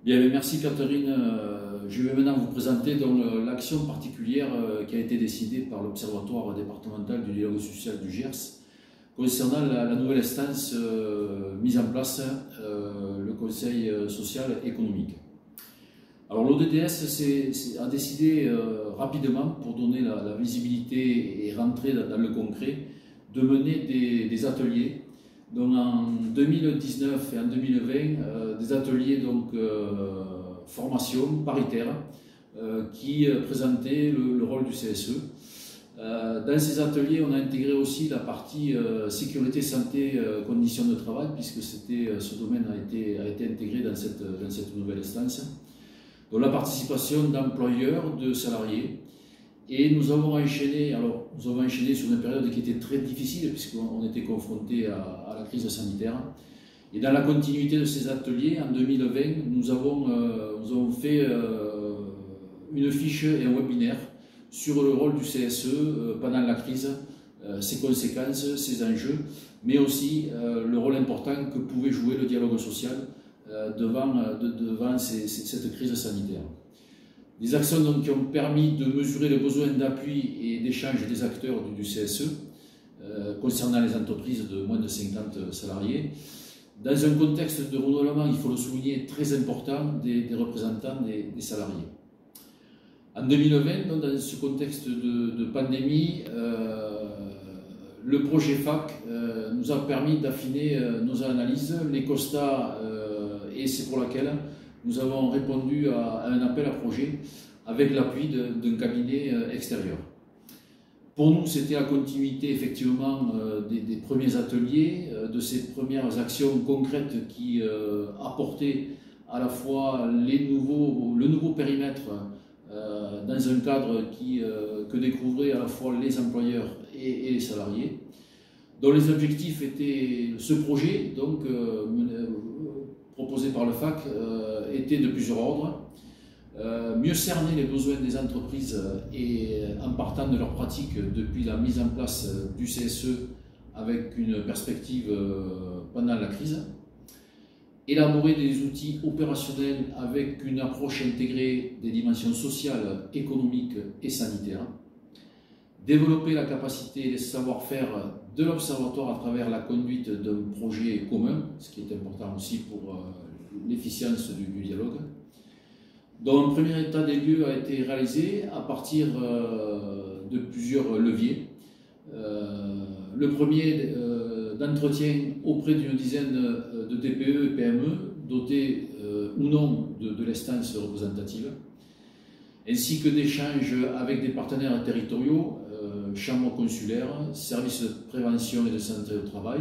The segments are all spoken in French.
Bien, merci Catherine. Je vais maintenant vous présenter l'action particulière qui a été décidée par l'Observatoire départemental du dialogue social du Gers concernant la nouvelle instance mise en place, le Conseil social économique. Alors l'ODDS a décidé rapidement, pour donner la visibilité et rentrer dans le concret, de mener des ateliers. Donc en 2019 et en 2020, des ateliers formation paritaire qui présentaient le rôle du CSE. Dans ces ateliers, on a intégré aussi la partie sécurité, santé, conditions de travail, puisque ce domaine a été intégré dans cette nouvelle instance. Donc la participation d'employeurs, de salariés. Et nous avons enchaîné sur une période qui était très difficile, puisqu'on était confronté à la crise sanitaire. Et dans la continuité de ces ateliers, en 2020, nous avons fait une fiche et un webinaire sur le rôle du CSE pendant la crise, ses conséquences, ses enjeux, mais aussi le rôle important que pouvait jouer le dialogue social devant cette crise sanitaire. Des actions qui ont permis de mesurer les besoins d'appui et d'échange des acteurs du CSE concernant les entreprises de moins de 50 salariés, dans un contexte de renouvellement, il faut le souligner, très important des représentants des salariés. En 2020, donc, dans ce contexte de pandémie, le projet FAC nous a permis d'affiner nos analyses, les constats, et c'est pour laquelle nous avons répondu à un appel à projet avec l'appui d'un cabinet extérieur. Pour nous, c'était la continuité effectivement des premiers ateliers, de ces premières actions concrètes qui apportaient à la fois le nouveau périmètre dans un cadre que découvraient à la fois les employeurs et les salariés, dont les objectifs étaient, ce projet donc proposé par le FAC, était de plusieurs ordres. Mieux cerner les besoins des entreprises et en partant de leurs pratiques depuis la mise en place du CSE avec une perspective pendant la crise. Élaborer des outils opérationnels avec une approche intégrée des dimensions sociales, économiques et sanitaires. Développer la capacité et les savoir-faire de l'Observatoire à travers la conduite d'un projet commun, ce qui est important aussi pour l'efficience du dialogue. Donc, un premier état des lieux a été réalisé à partir de plusieurs leviers. Le premier d'entretien auprès d'une dizaine de TPE et PME dotés ou non de l'instance représentative, ainsi que d'échanges avec des partenaires territoriaux, chambres consulaires, services de prévention et de santé au travail,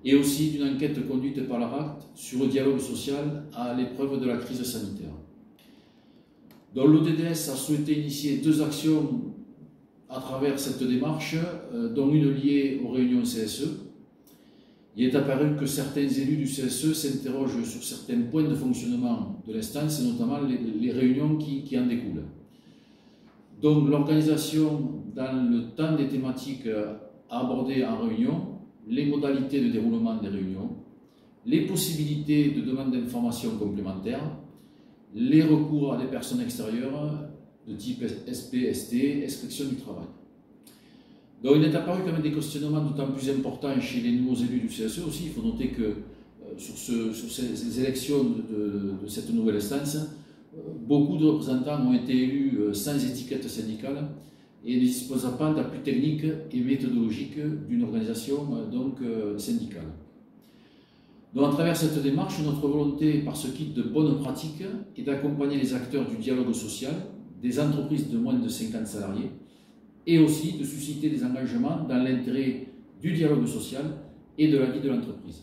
et aussi d'une enquête conduite par l'ARACT sur le dialogue social à l'épreuve de la crise sanitaire. Donc l'ODDS a souhaité initier deux actions à travers cette démarche, dont une liée aux réunions CSE. Il est apparu que certains élus du CSE s'interrogent sur certains points de fonctionnement de l'instance, et notamment les réunions qui en découlent. Donc l'organisation dans le temps des thématiques à aborder en réunion, les modalités de déroulement des réunions, les possibilités de demande d'informations complémentaires, les recours à des personnes extérieures de type SP, ST, inspection du travail. Donc il est apparu quand même des questionnements d'autant plus importants chez les nouveaux élus du CSE aussi. Il faut noter que sur ces élections de cette nouvelle instance, beaucoup de représentants ont été élus sans étiquette syndicale et ne disposant pas d'appui technique et méthodologique d'une organisation syndicale. Donc, à travers cette démarche, notre volonté, par ce kit de bonnes pratiques, est d'accompagner les acteurs du dialogue social, des entreprises de moins de 50 salariés, et aussi de susciter des engagements dans l'intérêt du dialogue social et de la vie de l'entreprise.